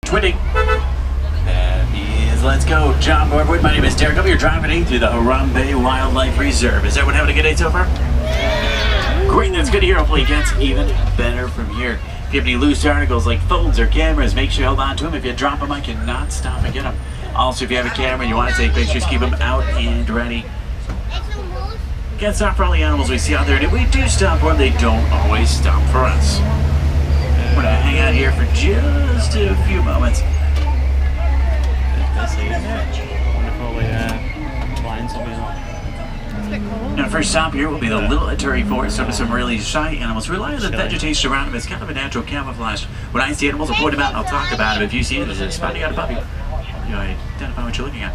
Twitting. That is, let's go. John Barwood, my name is Derek. I'm here driving in through the Harambe Wildlife Reserve. Is everyone having a good day so far? Great, that's good to hear. Hopefully it gets even better from here. If you have any loose articles like phones or cameras, make sure you hold on to them. If you drop them, I cannot stop and get them. Also, if you have a camera and you want to take pictures, keep them out and ready. Can't stop for all the animals we see out there, and if we do stop for them, they don't always stop for us. We're going to hang out here for just a few moments. Now, first stop here will be the Little Aturi Forest. Some really shy animals rely on the vegetation around them as kind of a natural camouflage. When I see animals, I'll point them out and I'll talk about them. If you see it, it's spotting out a puppy. You identify what you're looking at.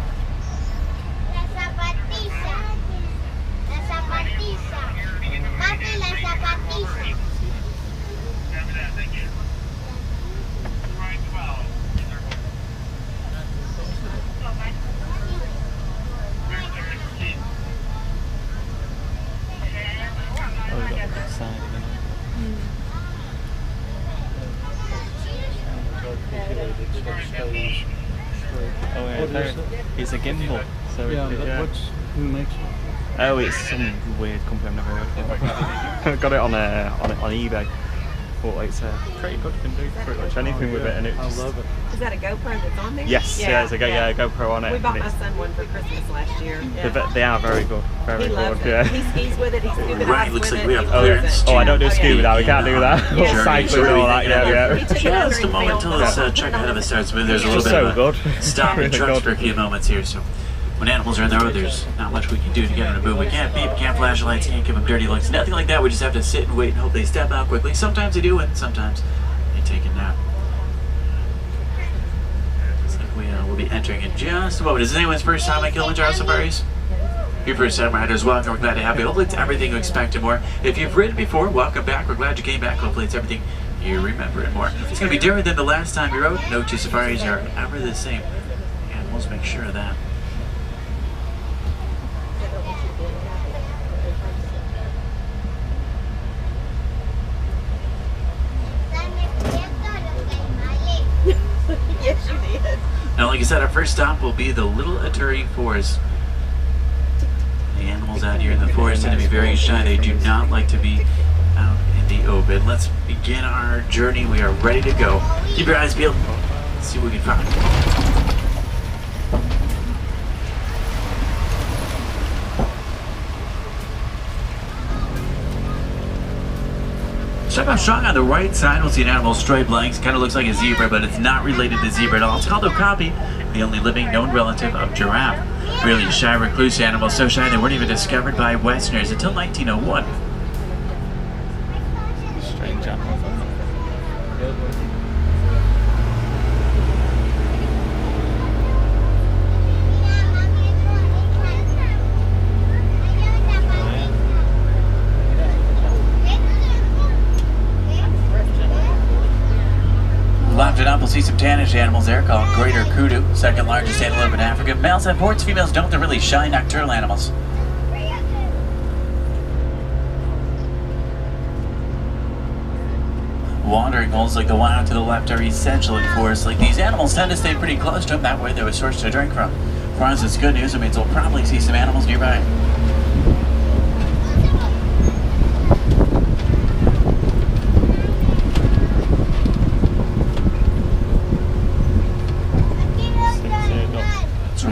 It's a gimbal. So who makes it? Oh, it's some weird company I've never heard of. Got it on eBay. But it's pretty good. You can do pretty much anything with it, and I love it. Is that a GoPro that's on there? Yes, yeah, it's a GoPro on it. We bought my son one for Christmas last year. Yeah. They are very good, very good. Yeah. He skis with it. He's scuba Right, dives looks with like it. we have clearance. Oh, I don't do scuba dive. We can't do that. Yeah. Cycling and all that. Yeah. He took it Just a under moment and until this filmed. truck ahead of us starts moving. There's a little Just bit so of a good. stop and Really trucks good. for a few moments here. So when animals are in the road, there's not much we can do to get them to move. We can't beep, can't flash lights, can't give them dirty looks, nothing like that. We just have to sit and wait and hope they step out quickly. Sometimes they do, and sometimes they take a nap. Looks like we'll be entering in just a moment. Is this anyone's first time at Kilimanjaro safaris? Your first time riders, welcome. We're glad to have you. Hopefully it's everything you expect and more. If you've ridden before, welcome back. We're glad you came back. Hopefully it's everything you remember and more. It's going to be different than the last time you rode. No two safaris are ever the same. Animals make sure of that. Yes, you did. Now, like I said, our first stop will be the Little Aturi Forest. The animals out here in the forest tend to be very shy. They do not like to be out in the open. Let's begin our journey. We are ready to go. Keep your eyes peeled. Let's see what we can find. Check out strong on the right side. We'll see an animal striped legs. Kind of looks like a zebra, but it's not related to zebra at all. It's called okapi, the only living known relative of giraffe. Really shy, recluse animals, so shy they weren't even discovered by Westerners until 1901. Strange animal. Left it up, we'll see some tannish animals there called greater kudu, second largest antelope in Africa. Males have horns, females don't. They're really shy nocturnal animals. Watering holes like the one out to the left are essential in forests like these. Animals tend to stay pretty close to them, that way they're a source to drink from. For us, it's good news. It means we'll probably see some animals nearby.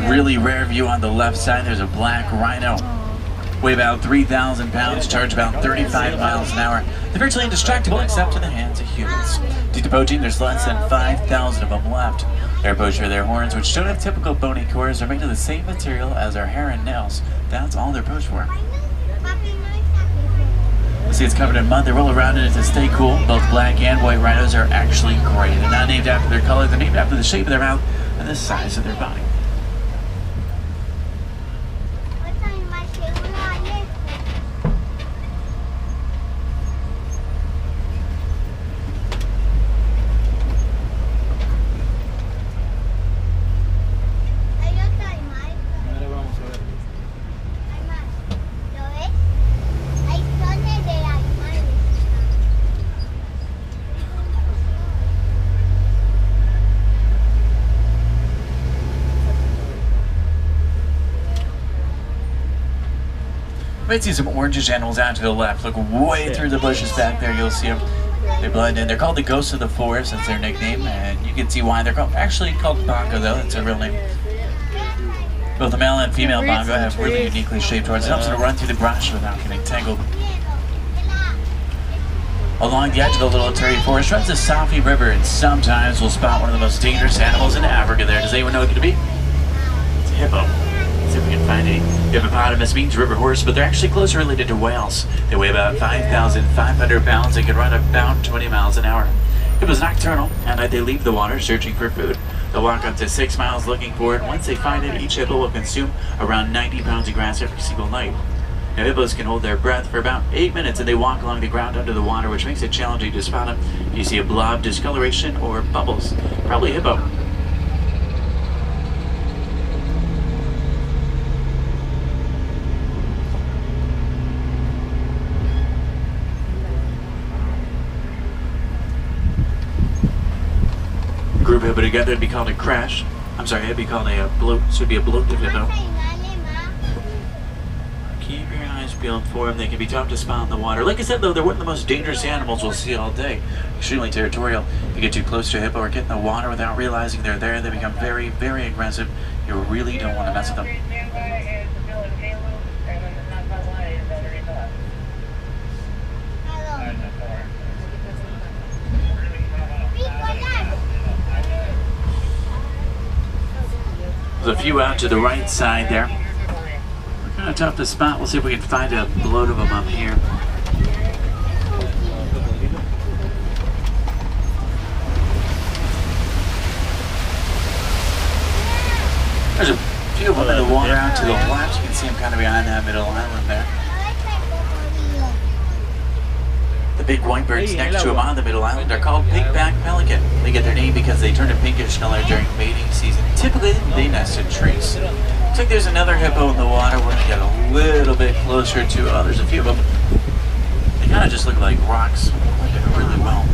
Really rare view on the left side. There's a black rhino. Weigh about 3,000 pounds, charge about 35 miles an hour. They're virtually indestructible except in the hands of humans. Due to poaching, there's less than 5,000 of them left. Their poacher, their horns, which don't have typical bony cores, are made of the same material as our hair and nails. That's all they're poached for. See, it's covered in mud. They roll around in it to stay cool. Both black and white rhinos are actually gray. They're not named after their color. They're named after the shape of their mouth and the size of their body. might see some orangish animals out to the left. Look way through the bushes back there, you'll see them. They blend in. They're called the ghosts of the forest. That's their nickname, and you can see why they're actually called bongo, though. That's their real name. Both the male and female bongo have really uniquely shaped horns. It helps them to run through the brush without getting tangled. Along the edge of the little Terry forest runs the Safi River, and sometimes we'll spot one of the most dangerous animals in Africa there. Does anyone know what it could be? It's a hippo. Let's see if we can find any. Hippopotamus means river horse, but they're actually closely related to whales. They weigh about 5,500 pounds and can run about 20 miles an hour. Hippos nocturnal. At night they leave the water searching for food. They'll walk up to 6 miles looking for it. Once they find it, each hippo will consume around 90 pounds of grass every single night. Now, hippos can hold their breath for about 8 minutes, and they walk along the ground under the water, which makes it challenging to spot them. If you see a blob, discoloration, or bubbles, probably hippo. Group hippo together would be called a crash. I'm sorry, it'd be called a bloat. So it'd be a bloated hippo. Keep your eyes peeled for them. They can be tough to spot in the water. Like I said, though, they're one of the most dangerous animals we'll see all day. Extremely territorial. If you get too close to a hippo or get in the water without realizing they're there, they become very, very aggressive. You really don't want to mess with them. There's a few out to the right side there. We're kind of tough to spot. We'll see if we can find a load of them up here. There's a few of them in the water out to the left. You can see them kind of behind that middle island there. The big white birds next to them on the middle island are called pink-backed pelican. They get their name because they turn a pinkish color during mating season. Typically, they nest in trees. Looks like there's another hippo in the water. We're going to get a little bit closer to, oh, there's a few of them. They kind of just look like rocks. They're doing really well.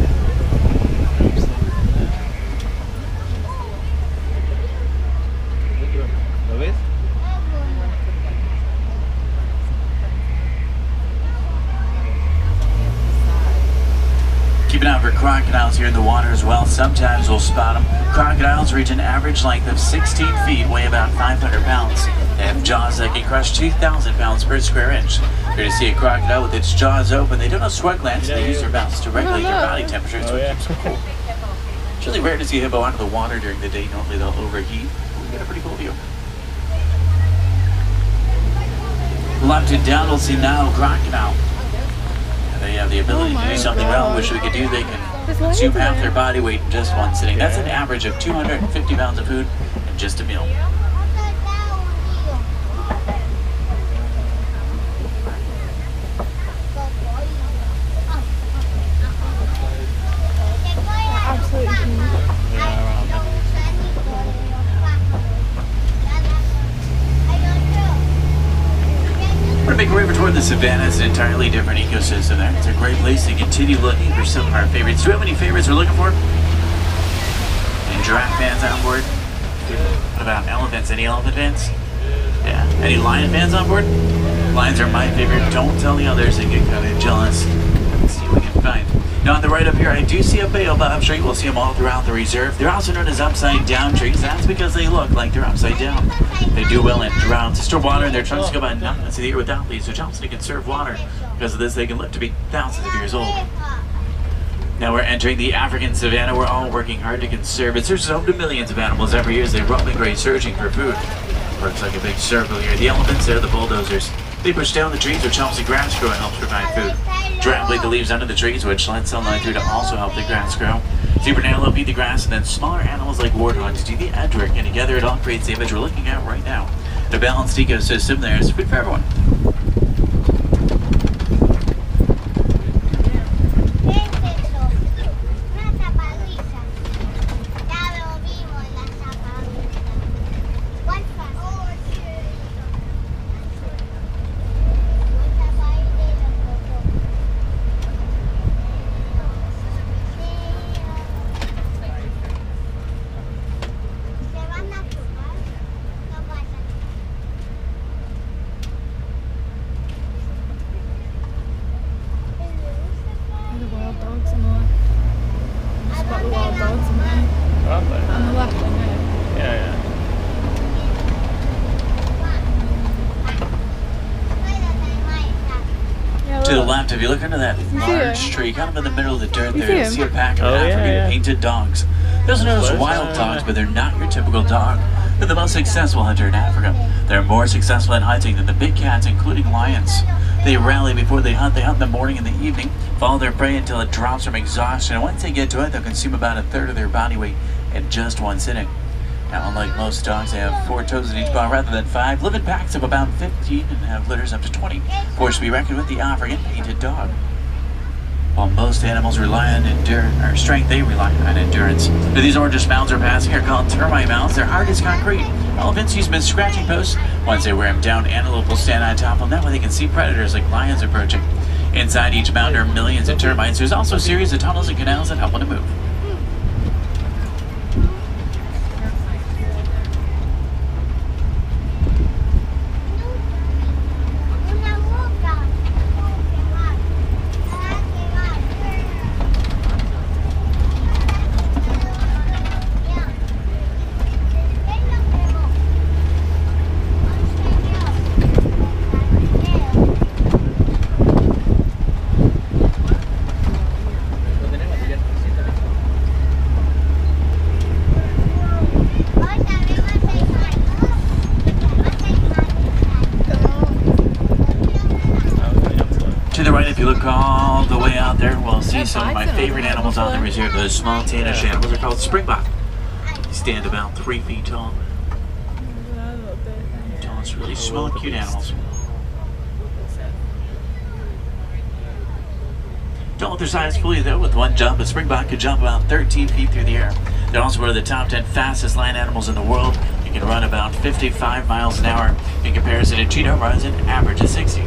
Keep an eye out for crocodiles here in the water as well. Sometimes we'll spot them. Crocodiles reach an average length of 16 feet, weigh about 500 pounds. They have jaws that can crush 2,000 pounds per square inch. Here to see a crocodile with its jaws open. They don't have sweat glands, so they use their mouths to regulate their body temperature, so it keeps them cool. It's really rare to see a hippo out of the water during the day. Normally they'll overheat. We get a pretty cool view. Left and down, we'll see Nile crocodile. They have the ability to do something well. Wish we could do. They can consume half their body weight in just one sitting. That's an average of 250 pounds of food in just a meal. We're going to make our way over toward the savannah. It's an entirely different ecosystem there. It's a great place to continue looking for some of our favorites. Do we have any favorites we're looking for? Any giraffe fans on board? What about elephants? Any elephant fans? Yeah. Any lion fans on board? Lions are my favorite. Don't tell the others, they get kind of jealous. Let's see what we can find. Now on the right up here, I do see a baobab tree. We'll see them all throughout the reserve. They're also known as upside down trees. That's because they look like they're upside down. They do well in droughts. To store water in their trunks go about 9 months of the year without leaves, which helps to conserve water. Because of this, they can live to be thousands of years old. Now we're entering the African savanna. We're all working hard to conserve it. Serves home to millions of animals every year as they roam migrate searching for food. Looks like a big circle here. The elephants, they're the bulldozers. They push down the trees, which helps the grass grow and helps provide food. Giraffe bleed the leaves under the trees, which lets sunlight through to also help the grass grow. Zebra and antelope eat the grass, and then smaller animals like warthogs do the edge work, and together it all creates the image we're looking at right now. The balanced ecosystem there is food for everyone. left, if you look under that large tree, kind of in the middle of the dirt there, you'll see a pack of Oh, yeah, African yeah. painted dogs. Those are known as wild dogs, but they're not your typical dog. They're the most successful hunter in Africa. They're more successful in hunting than the big cats, including lions. They rally before they hunt. They hunt in the morning and the evening, follow their prey until it drops from exhaustion. And once they get to it, they'll consume about a third of their body weight in just one sitting. Now, unlike most dogs, they have 4 toes in each paw rather than 5, live in packs of about 15, and have litters up to 20. Forced to be reckoned with the African painted dog. While most animals rely on strength, they rely on endurance. But these orange mounds are passing are called termite mounds. They're hard as concrete. Elephants use them as scratching posts. Once they wear them down, antelope will stand on top of them. That way they can see predators like lions approaching. Inside each mound are millions of termites. There's also a series of tunnels and canals that help them to move. To the right, if you look all the way out there, we'll see some of my favorite animals on the reserve. Those small tannish animals are called springbok. They stand about 3 feet tall. It's really small, cute animals. Don't let their size fool you though. With one jump, a springbok could jump about 13 feet through the air. They're also one of the top 10 fastest land animals in the world. They can run about 55 miles an hour. In comparison, a cheetah runs an average of 60.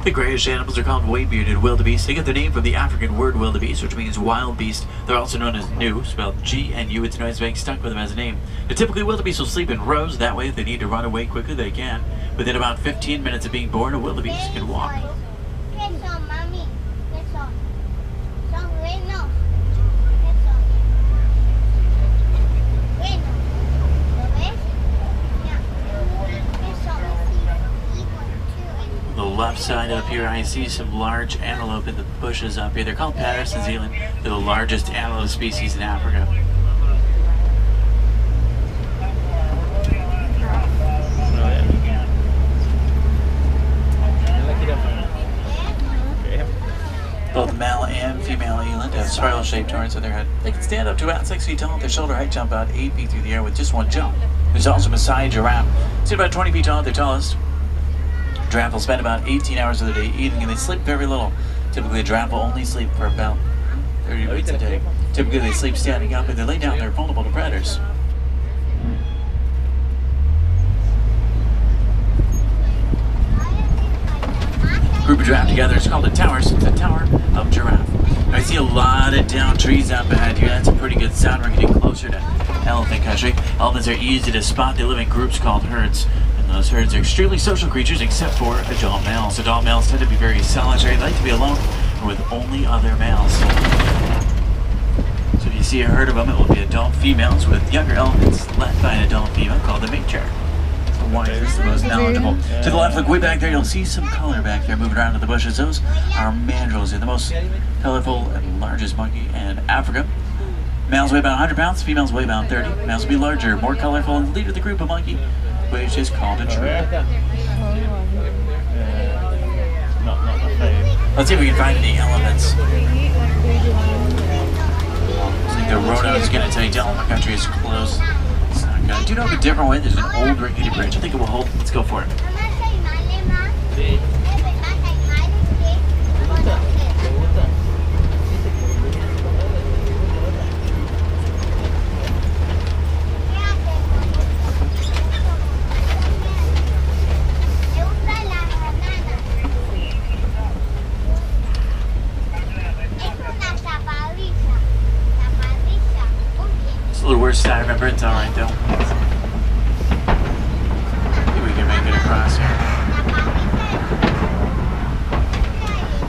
The grayish animals are called white-bearded wildebeest. They get their name from the African word wildebeest, which means wild beast. They're also known as gnu, spelled G-N-U. It's nice being stuck with them as a name. Now, typically, wildebeest will sleep in rows. That way, if they need to run away quickly, they can. Within about 15 minutes of being born, a wildebeest can walk. Left side up here, I see some large antelope in the bushes up here. They're called Patterson Zealand. They're the largest antelope species in Africa. Both male and female eland have spiral-shaped horns on their head. They can stand up to about 6 feet tall. Their shoulder height jump about 8 feet through the air with just one jump. There's also a Maasai giraffe. It's about 20 feet tall at their tallest. Giraffe will spend about 18 hours of the day eating, and they sleep very little. Typically, a giraffe will only sleep for about 30 minutes a day. Typically, they sleep standing up, and they lay down. They're vulnerable to predators. Group of giraffe together is called a tower, so it's a tower of giraffe. Now, I see a lot of downed trees up ahead here. That's a pretty good sound. We're getting closer to elephant country. Elephants are easy to spot. They live in groups called herds. Those herds are extremely social creatures except for adult males. Adult males tend to be very solitary. They like to be alone or with only other males. So if you see a herd of them, it will be adult females with younger elephants led by an adult female called the matriarch. The wisest, the most knowledgeable. To the left, look way back there, you'll see some color back there moving around in the bushes. Those are mandrills. They're the most colorful and largest monkey in Africa. Males weigh about 100 pounds, females weigh about 30. Males will be larger, more colorful, and lead of the group of monkey, which is called a troop. Not my fave. Let's see if we can find any elephants. I think the road is going to tell you elephant country is close. It's not good. Do you know of a different way? There's an old rickety bridge. I think it will hold. Let's go for it.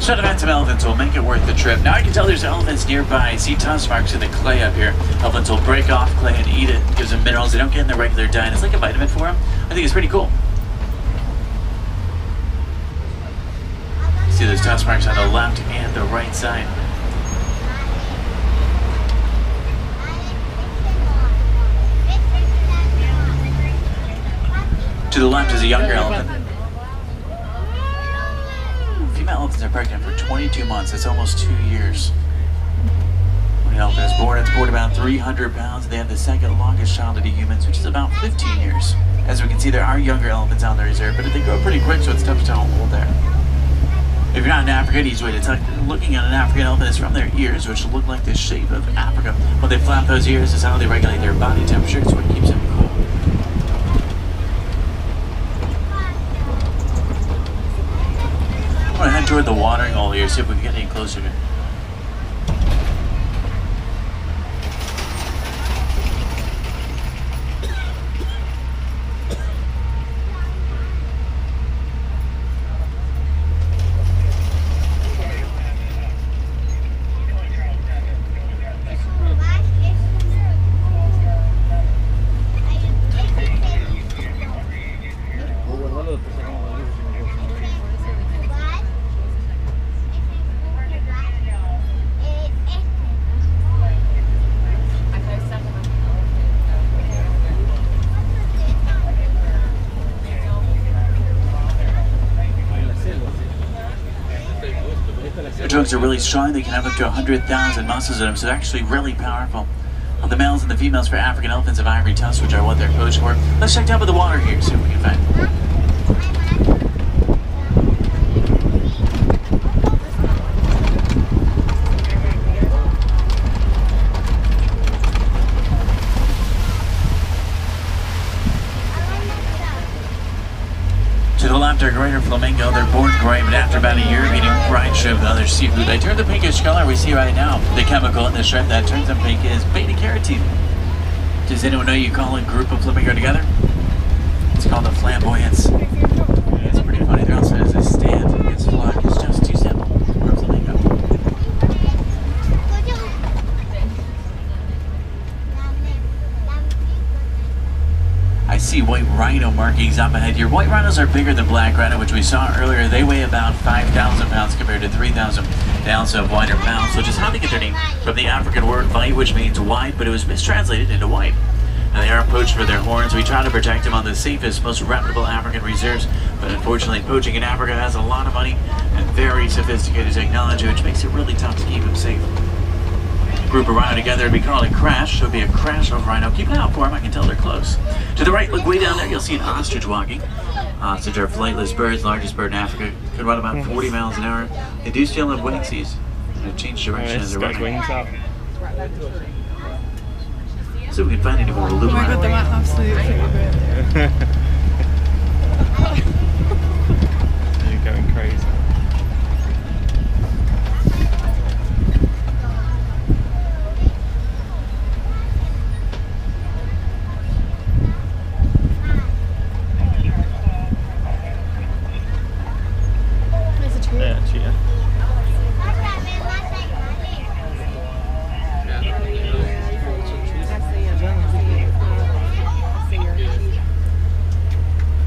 Shut events of elephants will make it worth the trip. Now I can tell there's elephants nearby. I see tusk marks in the clay up here. Elephants will break off clay and eat it. It gives them minerals they don't get in their regular diet. It's like a vitamin for them. I think it's pretty cool. See those tusk marks on the left and the right side. To the left is a younger elephant. Female elephants are pregnant for 22 months. That's almost 2 years. When an elephant is born, it's born about 300 pounds. They have the second longest childhood to humans, which is about 15 years. As we can see, there are younger elephants on the reserve, but they grow pretty quick, so it's tough to tell how old they are. If you're not in Africa, the easy way to tell looking at an African elephant is from their ears, which look like the shape of Africa. When they flap those ears is how they regulate their body temperature. It's what keeps them cool. I'm going to head toward the watering hole here, see if we can get any closer to it. Their trunks are really strong. They can have up to 100,000 muscles in them, so they're actually really powerful. The males and the females for African elephants have ivory tusks, which are what they're poached for. Let's check down by the water here, see what we can find. To the left are greater flamingo. They're born gray, but after about a year of eating fried shrimp and other seafood, they turn the pinkish color we see right now. The chemical in the shrimp that turns them pink is beta-carotene. Does anyone know you call a group of flamingo together? It's called a flamboyance. It's pretty funny. There also is a stand. Its flock is just too simple for a flamingo. I see white rhino markings up ahead here. White rhinos are bigger than black rhino, which we saw earlier. They weigh about 5,000 pounds compared to 3,000. They also have wider mouths, which is how they get their name from the African word "white," which means wide, but it was mistranslated into white. And they are poached for their horns. We try to protect them on the safest, most reputable African reserves, but unfortunately poaching in Africa has a lot of money and very sophisticated technology, which makes it really tough to keep them safe. Group of rhino together, we call it a crash, so it'll be a crash of rhino. Keep an eye out for them, I can tell they're close. To the right, look way down there, you'll see an ostrich walking. Ostrich are flightless birds, largest bird in Africa, could run about 40 miles an hour. They do still have wingsies, and they change direction as they're running. Wings up. So we can find any more blue Oh my god, they're my absolute favourite. You're going crazy. Yeah, cheetah.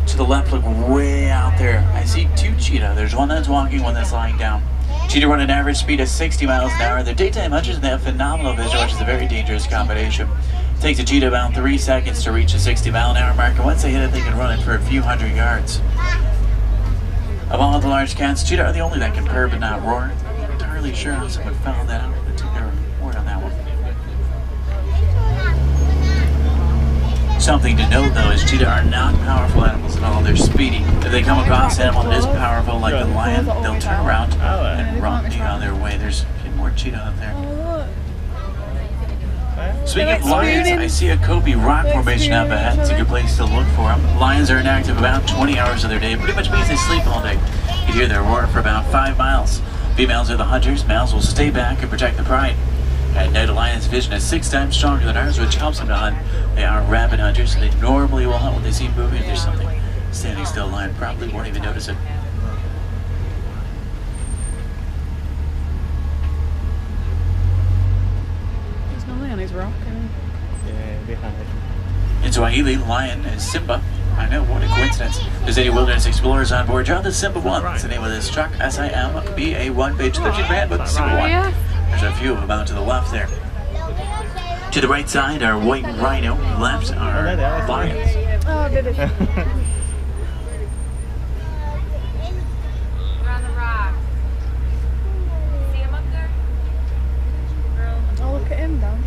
To the left, look way out there. I see two cheetah. There's one that's walking, one that's lying down. Cheetah run an average speed of 60 miles an hour. They're daytime hunters and they have phenomenal vision, which is a very dangerous combination. It takes a cheetah about 3 seconds to reach a 60-mile-an-hour mark, and once they hit it, they can run it for a few hundred yards. Of all the large cats, cheetah are the only that can purr but not roar. I'm not entirely sure how someone found that out, but took their word on that one. Something to note though is cheetah are not powerful animals at all. They're speedy. If they come across an animal that is powerful like the lion, they'll turn around and run on their way. There's a few more cheetah up there. Speaking of lions, I see a Kobe rock formation up ahead. It's a good place to look for them. Lions are inactive about 20 hours of their day. Pretty much means they sleep all day. You hear their roar for about 5 miles. Females are the hunters. Males will stay back and protect the pride. At night, a lion's vision is 6 times stronger than ours, which helps them to hunt. They are rabid hunters, so they normally will hunt when they see moving. If there's something standing still, a lion probably won't even notice it. Swahili lion is Simba. I know, what a coincidence. There's 80 wilderness explorers on board. John, the Simba 1. That's the name of this truck. SIMBA1, page 13 handbook, Simba 1. Yeah. There's a few of them out to the left there. To the right side are white rhino. Left are lions. Oh, did it? Oh, look at him down.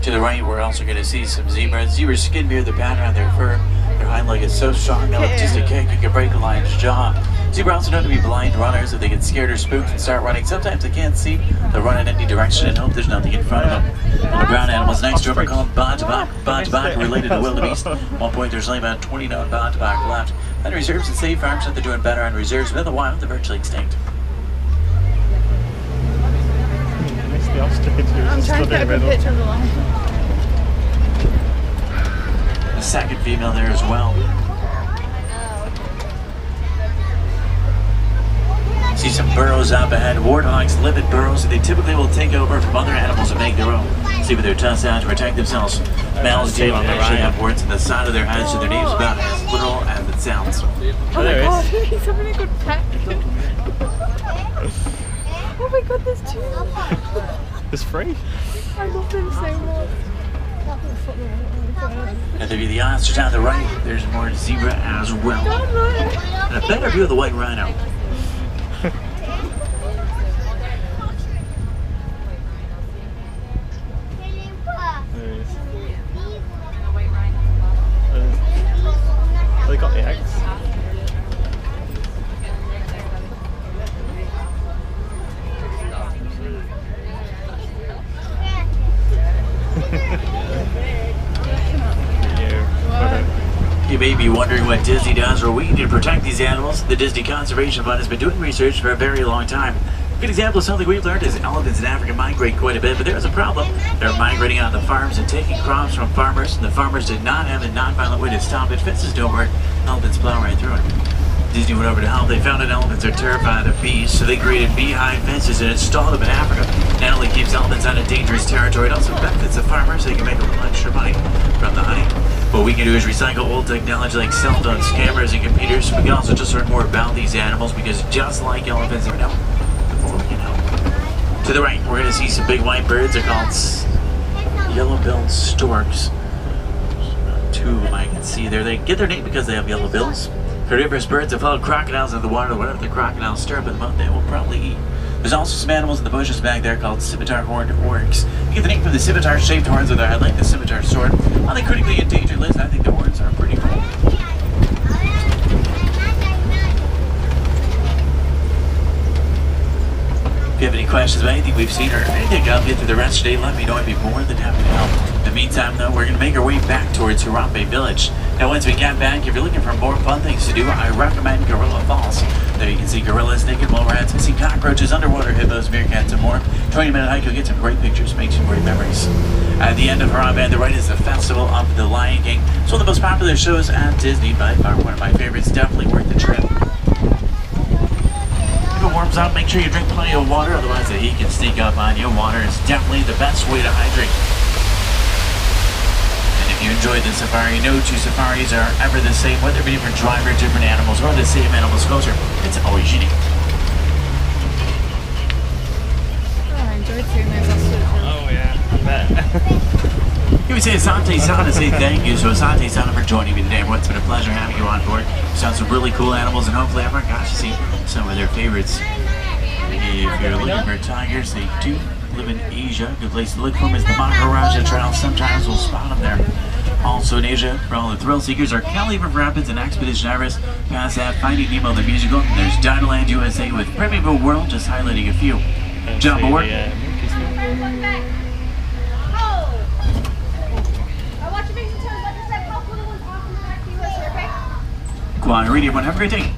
To the right, we're also going to see some zebras. Zebras skin mirror the pattern on their fur. Their hind leg is so strong that with just a kick, it can break a lion's jaw. Zebra also known to be blind runners. If they get scared or spooked and start running, sometimes they can't see. They'll run in any direction and hope there's nothing in front of them. The brown animals next to them are called Bajabak. Bajabak related to wildebeest. At one point, there's only about 20 known Bajabak left. On reserves and state farms, they're doing better on reserves, but in the wild, they're virtually extinct. I'm trying to get a good picture of the lion. The second female there as well. See some burrows up ahead. Warthogs live in burrows, so they typically will take over from other animals and make their own. See with their tusks out to protect themselves. Males do actually have warts on the side of their heads, so their name's about as literal as it sounds. Oh my god, he's having a good peck. Oh my god, there's two. It's free. I love them so much. And there be the ostrich on the right. There's more zebra as well. And a better view of the white rhino. They got the eggs. You may be wondering what Disney does or we do to protect these animals. The Disney Conservation Fund has been doing research for a very long time. A good example of something we've learned is elephants in Africa migrate quite a bit, but there's a problem. They're migrating on the farms and taking crops from farmers, and the farmers did not have a non-violent way to stop it. Fences don't work. Elephants plow right through it. Disney went over to help. They found that elephants are terrified of bees, so they created beehive fences and installed them in Africa. Not only keeps elephants out of dangerous territory, it also benefits the farmers. They can make a little extra money from the honey. What we can do is recycle old technology like cell phones, cameras, and computers. We can also just learn more about these animals because just like elephants, they're known before we can help. To the right, we're going to see some big white birds. They're called yellow-billed storks. Two of them I can see there. They get their name because they have yellow bills. Carnivorous birds that follow crocodiles in the water. Whatever the crocodiles stir up in the mouth, they will probably eat. There's also some animals in the bushes back there called scimitar-horned orcs. You get the name from the scimitar-shaped horns of their head, like the scimitar sword. On the critically endangered list, I think the horns are pretty cool. If you have any questions about anything we've seen or anything I'll get through the rest today, let me know. I'd be more than happy to help. In the meantime, though, we're going to make our way back towards Harambe Village. Now, once we get back, if you're looking for more fun things to do, I recommend Gorilla Falls. There you can see gorillas, naked lowrats, see cockroaches, underwater hippos, meerkats, and more. 20-minute hike, you'll get some great pictures, make some great memories. At the end of Harambe, on the right is the Festival of the Lion King. It's one of the most popular shows at Disney, by far one of my favorites. Definitely worth the trip. If it warms up, make sure you drink plenty of water, otherwise the heat can sneak up on you. Water is definitely the best way to hydrate. If you enjoyed the safari, no two safaris are ever the same, whether it be different driver, different animals, or the same animals closer. It's always unique. Oh, I enjoyed seeing those ostriches. Oh yeah, I bet. Here we say Asante Sana to say thank you. So Asante Sana for joining me today. Everyone, it's been a pleasure having you on board. We saw some really cool animals, and hopefully everyone got to see some of their favorites. If you're looking for tigers, they do live in Asia. Good place to look for them is the Maharaja Trail. Sometimes we'll spot them there. Also in Asia, for all the thrill seekers, are Cali River Rapids and Expedition Everest. Past that, Finding Nemo the musical. And there's Dinoland USA with Premierville World, just highlighting a few. John Moore. Quiet Radio, everyone. Have a great day.